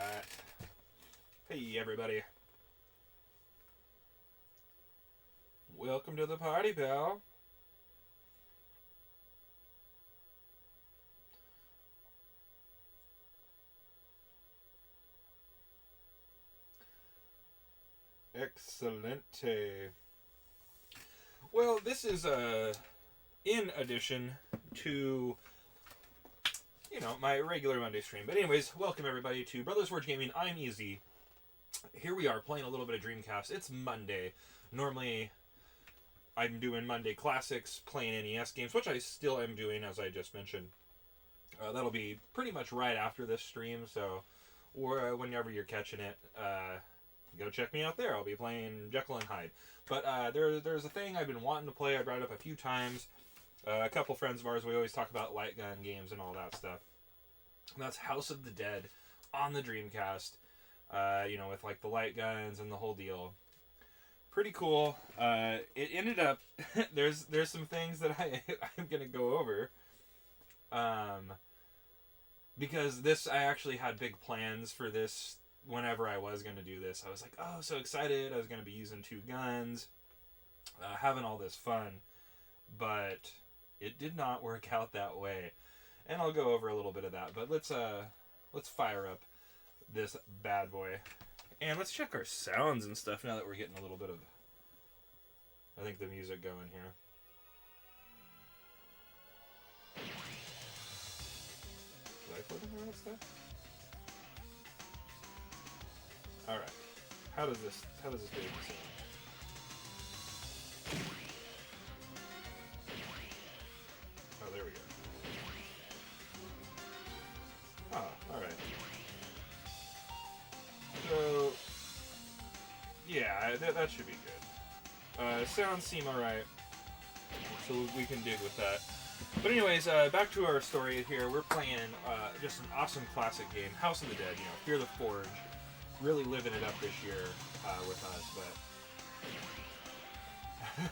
Alright. Hey, everybody. Welcome to the party, pal. Excelente. Well, this is in addition to, my regular Monday stream. But anyways, welcome everybody to Brothers Forge Gaming. I'm Easy. Here we are playing a little bit of Dreamcast. It's Monday. Normally, I'm doing Monday Classics, playing NES games, which I still am doing, as I just mentioned. That'll be pretty much right after this stream, so, or whenever you're catching it, go check me out there. I'll be playing Jekyll and Hyde. But there's a thing I've been wanting to play. I brought it up a few times. A couple friends of ours, we always talk about light gun games and all that stuff. And that's House of the Dead on the Dreamcast. With like the light guns and the whole deal. Pretty cool. It ended up there's some things that I'm gonna go over. Because I actually had big plans for this. Whenever I was going to do this, I was like, oh, so excited. I was going to be using two guns, having all this fun, but it did not work out that way. And I'll go over a little bit of that, but let's fire up this bad boy. And let's check our sounds and stuff now that we're getting a little bit of, I think, the music going here. Did I put in the right stuff? Alright. How does this baby sound? Oh, there we go. Ah, alright. So, yeah, that should be good. Sounds seem alright. So we can dig with that. But anyways, back to our story here. We're playing just an awesome classic game, House of the Dead, Fear the Forge. Really living it up this year with us,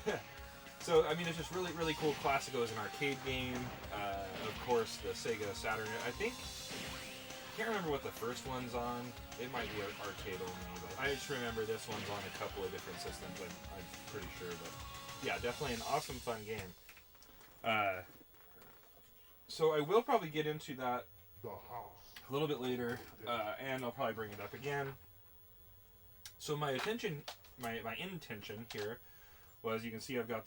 but so I mean it's just really really cool. Classic. It was an arcade game, of course the Sega Saturn. I can't remember what the first one's on. It might be arcade only, but I just remember this one's on a couple of different systems. I'm pretty sure, but yeah, definitely an awesome fun game. So I will probably get into that a little bit later, and I'll probably bring it up again. So my intention here was, you can see I've got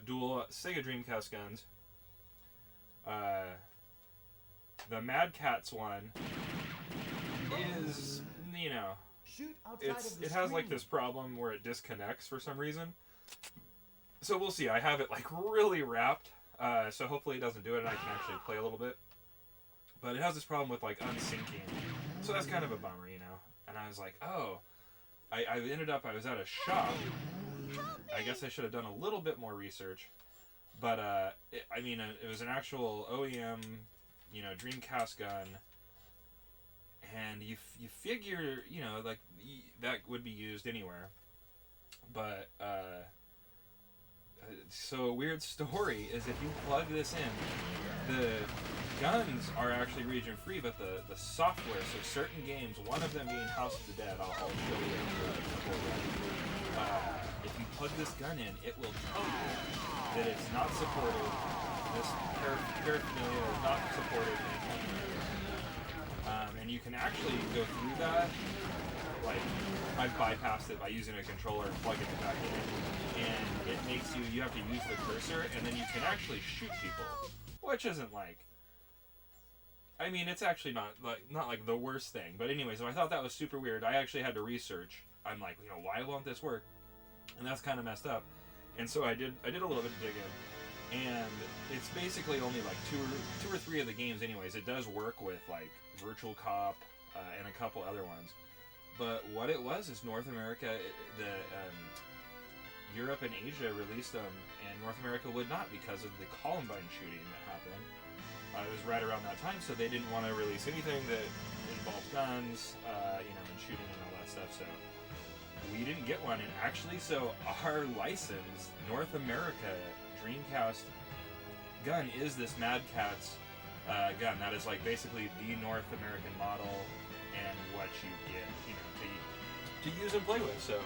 dual Sega Dreamcast guns. The Mad Catz one is, it has like this problem where it disconnects for some reason. So we'll see. I have it like really wrapped, so hopefully it doesn't do it and I can actually play a little bit. But it has this problem with, like, unsyncing. So that's kind of a bummer, And I was like, oh. I was at a shop. I guess I should have done a little bit more research. But, it was an actual OEM, Dreamcast gun. And you figure, that would be used anywhere. But, so a weird story is if you plug this in, the guns are actually region free, but the software, so certain games, one of them being House of the Dead, I'll show you if you plug this gun in, it will tell you that it's not supported. This paraphernalia is not supported in. And you can actually go through that. Like, I've bypassed it by using a controller and plugging it back in, and it makes you have to use the cursor, and then you can actually shoot people, which isn't like, it's actually not like the worst thing, but anyways, so I thought that was super weird. I actually had to research. I'm like, why won't this work? And that's kind of messed up, and so I did a little bit of digging, and it's basically only like two or three of the games anyways. It does work with like Virtual Cop and a couple other ones. But what it was is North America, Europe and Asia released them, and North America would not because of the Columbine shooting that happened. It was right around that time, so they didn't want to release anything that involved guns, and shooting and all that stuff. So we didn't get one, and actually, so our licensed North America Dreamcast gun is this Mad Catz gun. That is like basically the North American model. and what you get, to use and play with. So,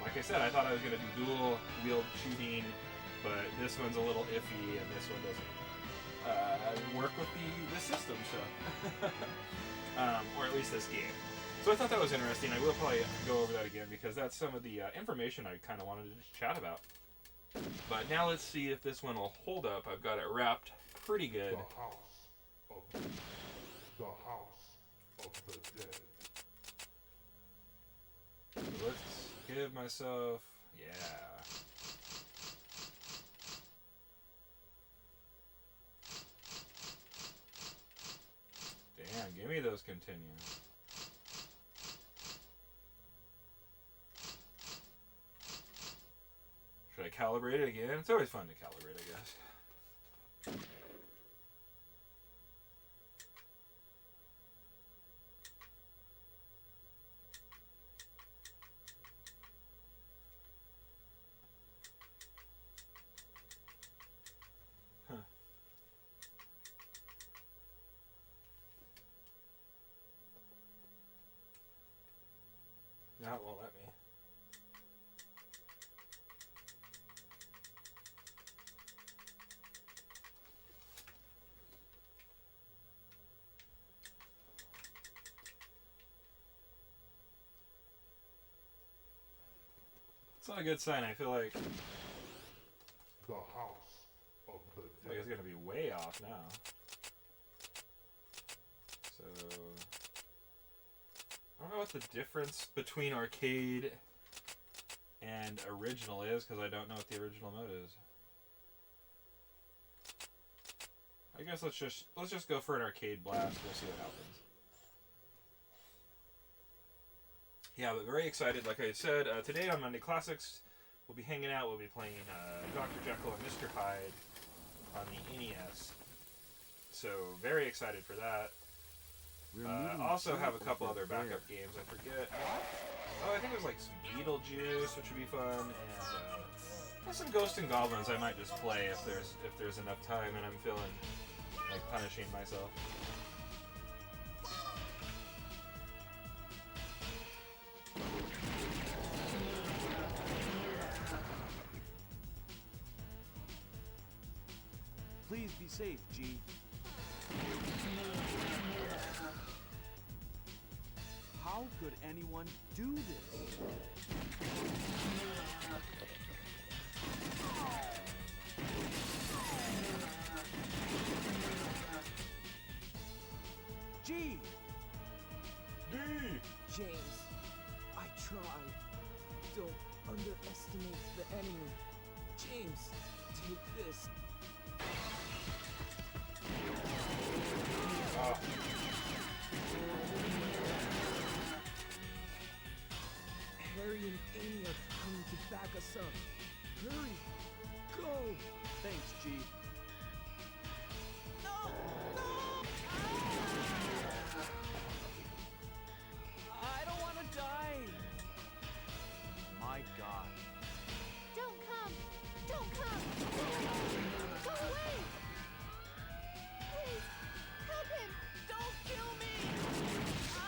like I said, I thought I was going to do dual wield shooting, but this one's a little iffy, and this one doesn't work with the system. So, or at least this game. So I thought that was interesting. I will probably go over that again because that's some of the information I kind of wanted to just chat about. But now let's see if this one will hold up. I've got it wrapped pretty good. The house of the dead. So let's give myself, yeah. Damn, give me those continue. Should I calibrate it again? It's always fun to calibrate, I guess. Huh. Now it won't let me. It's not a good sign. I feel like The house of the dead. it's gonna be way off now. So I don't know what the difference between arcade and original is because I don't know what the original mode is. I guess let's just go for an arcade blast. We'll see what happens. Yeah, but very excited. Like I said, today on Monday Classics, we'll be hanging out. We'll be playing Dr. Jekyll and Mr. Hyde on the NES. So very excited for that. Also have a couple other backup games. I forget. Oh, I think it was like some Beetlejuice, which would be fun, and some Ghosts and Goblins. I might just play if there's enough time and I'm feeling like punishing myself. Please be safe, G. How could anyone do this? G! D! James, I tried. Don't underestimate the enemy. James, take this. Harry and Amy are coming to back us up. Hurry! Go! Thanks, G. No! No! I don't want to die! My God. Don't come! Don't come! Go away! Please, help him! Don't kill me! Ah!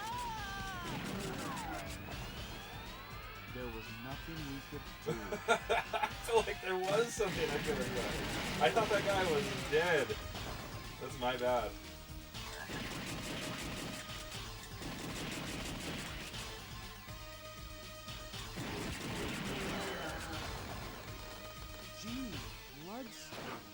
There was nothing we could do. I feel like there was something I could have done. I thought that guy was dead. That's my bad. Gee, bloodstones.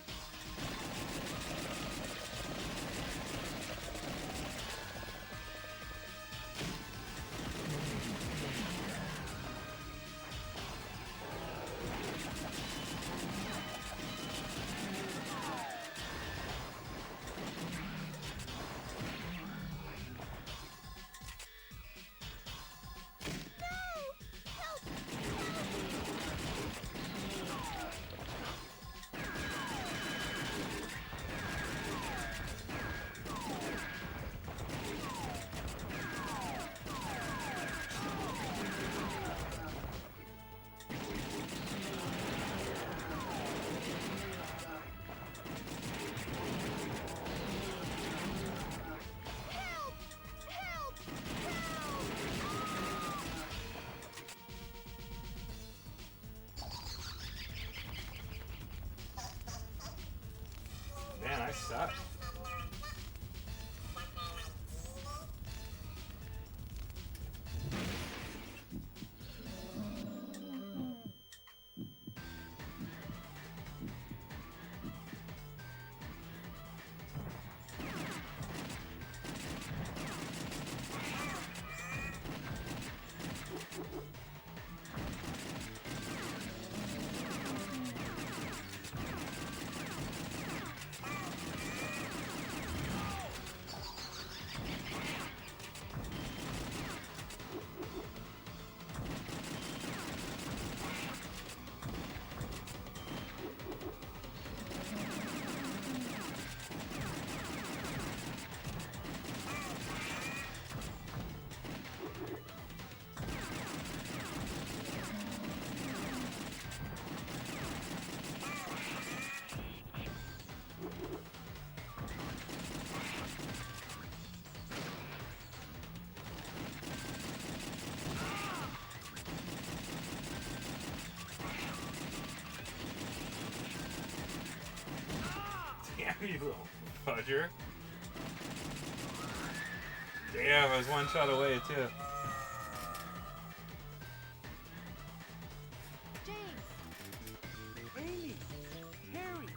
stuff. Damn, you little fudger. Damn, I was one shot away, too. James! Amy! Harry!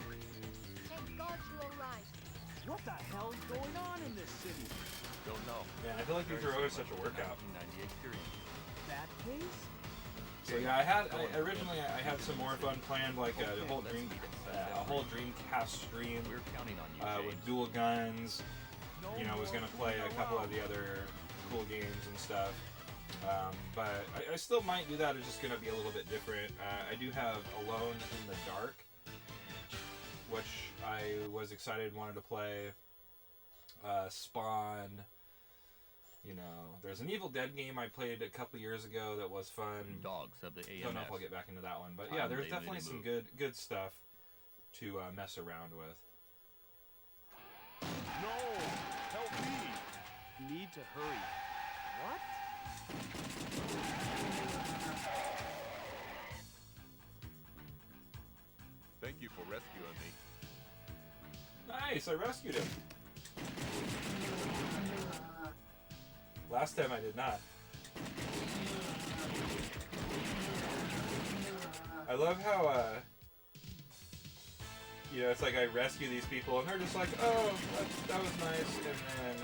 Thank God you arrived. What the hell's going on in this city? Don't know. Man, I feel like these are always such a workout. 1998 period. That case? So yeah, originally I had some more fun planned, like a whole Dreamcast stream We're counting on you, with James. dual guns. No You know, was gonna play a couple of the other cool games and stuff. But I still might do that. It's just gonna be a little bit different. I do have Alone in the Dark, which I was excited, wanted to play. Spawn. You know, there's an Evil Dead game I played a couple years ago that was fun. Dogs of the AMF. Don't know if I'll get back into that one, but yeah, there's definitely some good stuff to mess around with. No! Help me! Need to hurry. What? Thank you for rescuing me. Nice, I rescued him. Last time I did not. I love how, you know, it's like I rescue these people and they're just like, oh, that was nice, and then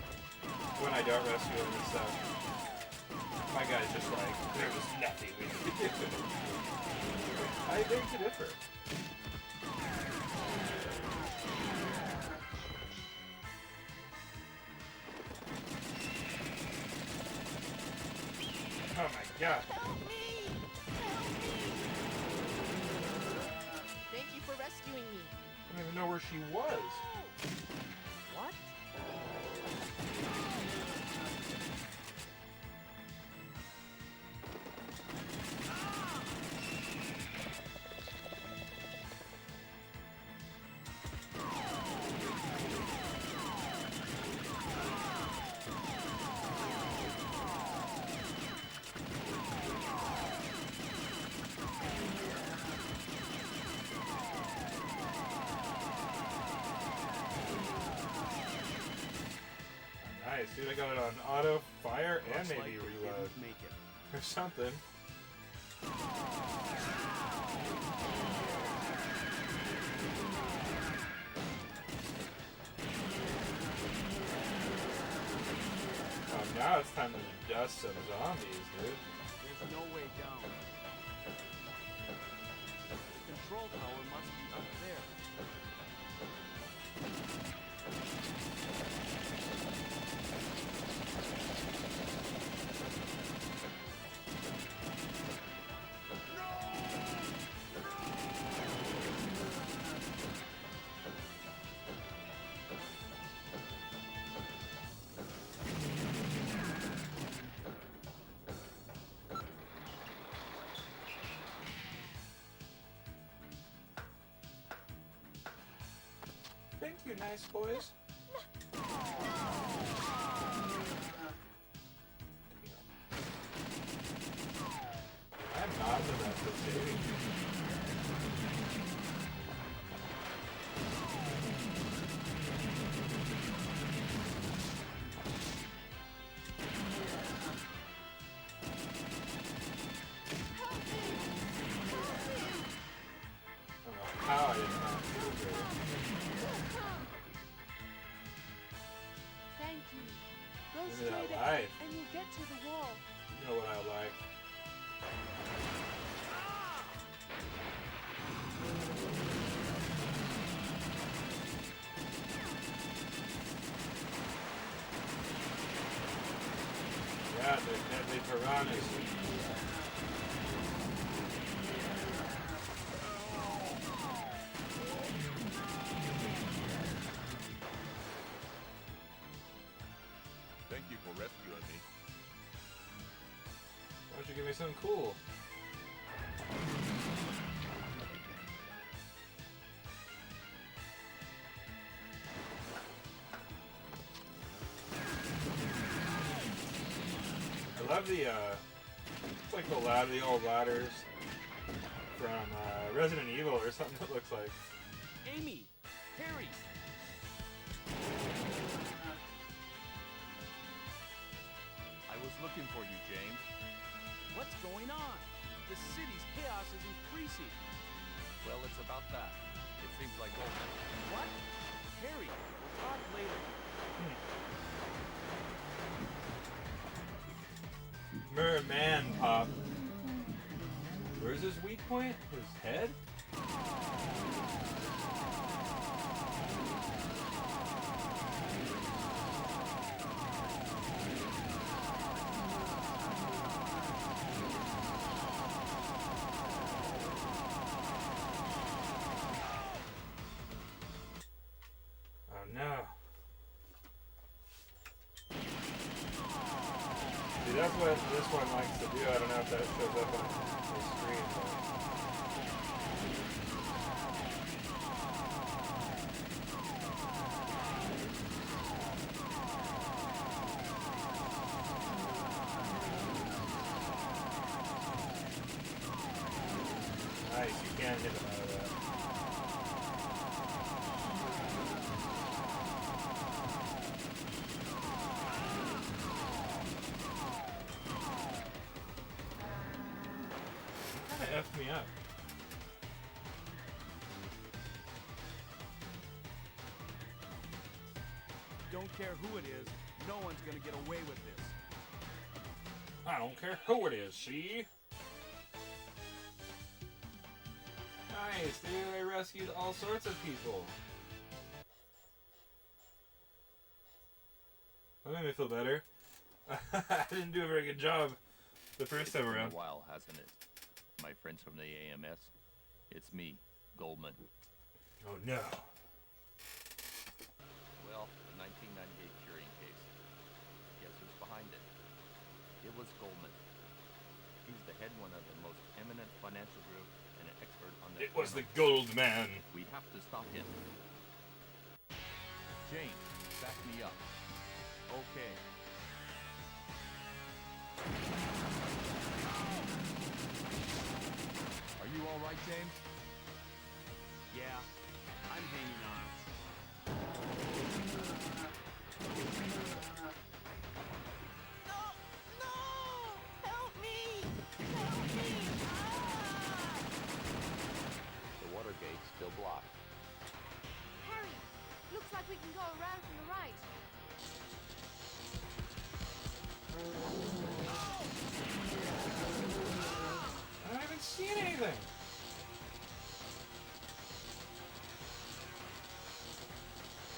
when I don't rescue them and stuff, my guy's just like, there was nothing we could do. I beg to differ. Oh my god. Help me! Help me! Thank you for rescuing me. I don't even know where she was. What? Nice, dude, I got it on auto, fire, and Looks maybe like they reload. didn't make it. Or something. Oh, now it's time to dust some zombies, dude. There's no way down. The control tower must be up there. Thank you, nice boys. I'm not the best at saving. how I did not do it. Thank you. Go Look at straight that ahead life. and you'll get to the wall. You know what I like. Yeah, they're deadly piranhas. Thank you for rescuing me. Why don't you give me something cool? I love the, it's like the old ladders from Resident Evil or something it looks like. Amy! Harry! I was looking for you, James. What's going on? The city's chaos is increasing. Well, it's about that. It seems like Goldman. What? Harry, we'll talk later. Merman Pop. Where's his weak point? His head? Oh no. See, that's what this one likes to do. I don't know if that shows up on the screen. But... Nice, you can hit him out of that. Kinda effed me up. Don't care who it is, no one's gonna get away with this. I don't care who it is, see? Nice, they rescued all sorts of people. That made me feel better. I didn't do a very good job the first time It's been around. a while, hasn't it? My friends from the AMS. It's me, Goldman. Oh no. Well, the 1998 curing case. Guess who's behind it? It was Goldman. He's the head one of the most eminent financial group and an expert on the It was the criminal. gold man. We have to stop him. James, back me up. Okay. Are you all right, James? Yeah, I'm hanging on. No! No! Help me! Help me! Ah! The water gate's still blocked. Harry, looks like we can go around from the right. I don't even see anything.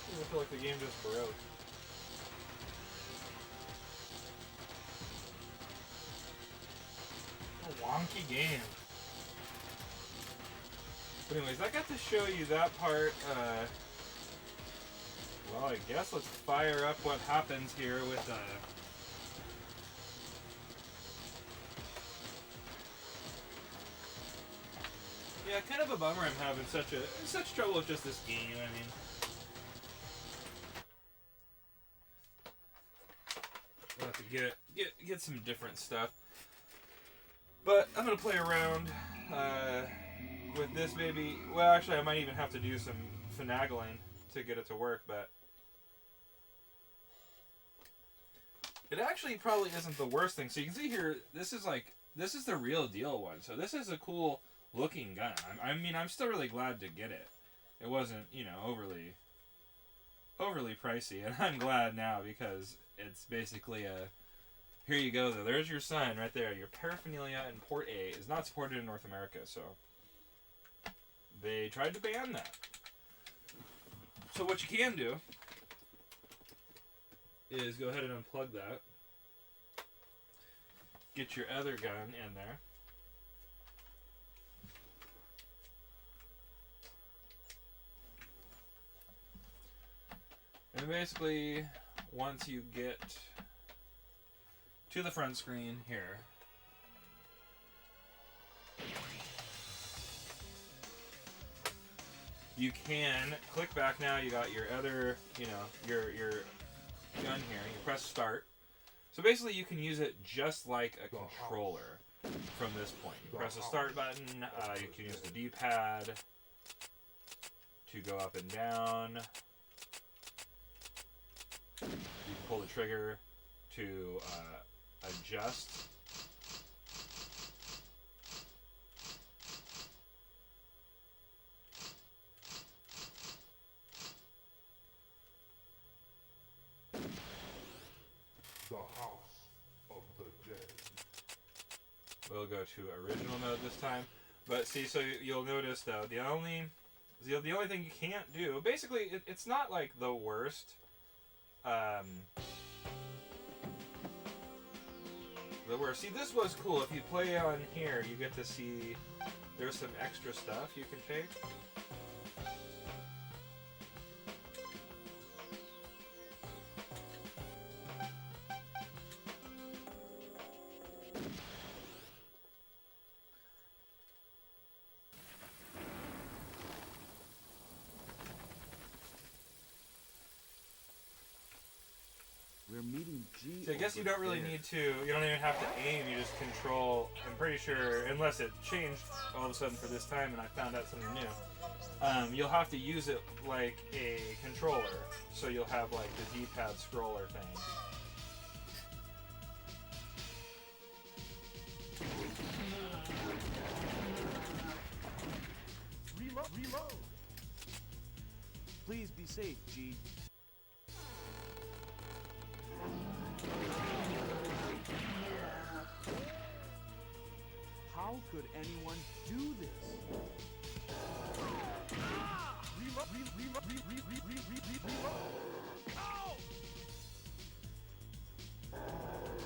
I feel like the game just broke. A wonky game. But anyways, I got to show you that part. Well, I guess let's fire up what happens here with yeah, kind of a bummer I'm having such trouble with just this game. I mean, we'll have to get some different stuff. But I'm gonna play around with this baby. Well, actually, I might even have to do some finagling to get it to work, but it actually probably isn't the worst thing. So you can see here, this is the real deal one. So this is a cool looking gun. I mean, I'm still really glad to get it. It wasn't, you know, overly pricey, and I'm glad now because it's basically a, here you go though, there's your sign right there. Your paraphernalia in Port A is not supported in North America, so they tried to ban that. So what you can do is go ahead and unplug that, get your other gun in there, and basically once you get to the front screen here, you can click back now. You got your other, you know, your gun here. You press start. So basically you can use it just like a controller from this point. You press the start button. You can use the D-pad to go up and down. You can pull the trigger to adjust. The House of the Dead. We'll go to original mode this time. But see, so you'll notice though, the only thing you can't do, basically, it's not like the worst. The worst. See, this was cool. If you play on here, you get to see there's some extra stuff you can take. We're meeting G. So I guess you don't really need to, you don't even have to aim, you just control, I'm pretty sure, unless it changed all of a sudden for this time and I found out something new, you'll have to use it like a controller, so you'll have like the D-pad scroller thing. Reload. Please be safe, G. How could anyone do this?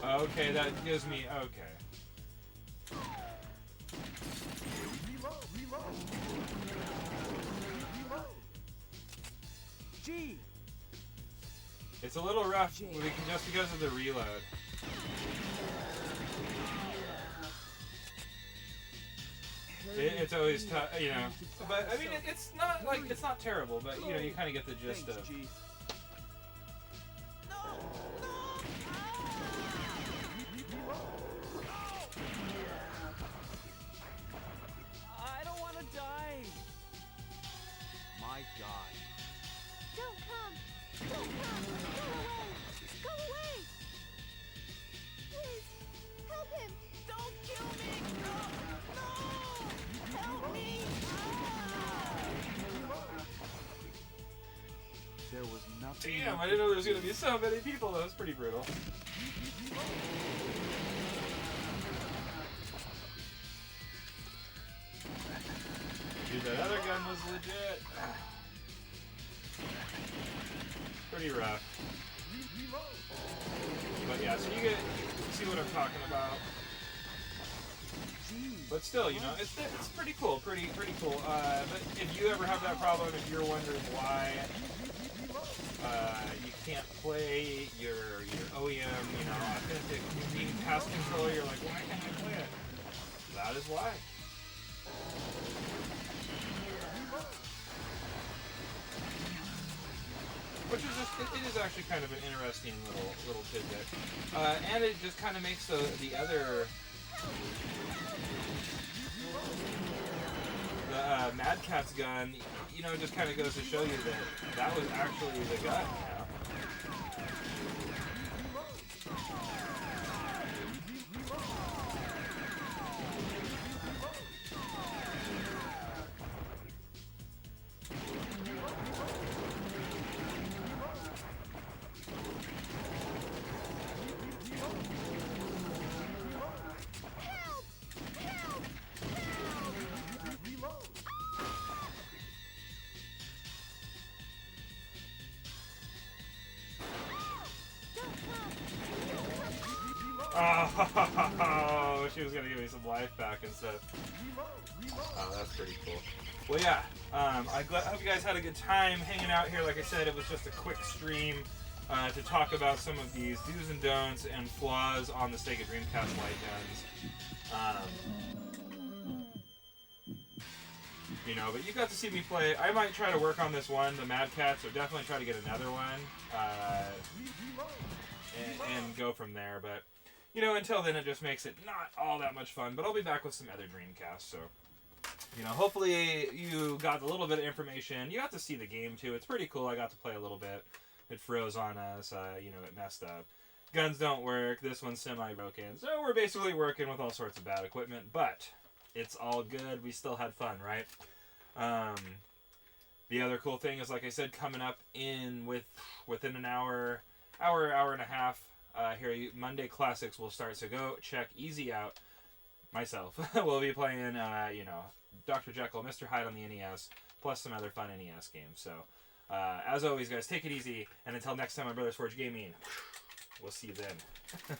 Okay, that gives me, okay. Reload. G. It's a little rough just because of the reload. It's always tough, you know. But I mean, it's not like it's not terrible, but you know, you kind of get the gist of. G. I don't want to die. My God. Don't come! Don't come! Go away! Go away! Please, help him! Don't kill me! No! Help me! There was nothing. Damn, I didn't know there was gonna be so many people. That was pretty brutal. Dude, that other gun was legit. Pretty rough. But yeah, so you see what I'm talking about. But still, you know, it's pretty cool, pretty cool. But if you ever have that problem, if you're wondering why you can't play your OEM, you know, authentic Dreamcast controller, you're like, why can't I play it? That is why. Which is just, it is actually kind of an interesting little tidbit, and it just kind of makes the other. The Mad Catz gun, you know, just kind of goes to show you that was actually the gun, you know? Oh, she was gonna give me some life back and stuff. Oh, that's pretty cool. Well, yeah. I hope you guys had a good time hanging out here. Like I said, it was just a quick stream to talk about some of these do's and don'ts and flaws on the Sega Dreamcast light guns. You know, but you got to see me play. I might try to work on this one, the Mad Cats, or definitely try to get another one, and go from there. But, you know, until then, it just makes it not all that much fun. But I'll be back with some other Dreamcasts, so, you know, hopefully you got a little bit of information. You got to see the game, too. It's pretty cool. I got to play a little bit. It froze on us. You know, it messed up. Guns don't work. This one's semi-broken. So we're basically working with all sorts of bad equipment, but it's all good. We still had fun, right? The other cool thing is, like I said, coming up within an hour and a half, here Monday Classics will start. So go check Easy out. Myself, we'll be playing, you know, Dr. Jekyll, Mr. Hyde on the NES, plus some other fun NES games. So, as always, guys, take it easy, and until next time on Brothers Forge Gaming, we'll see you then.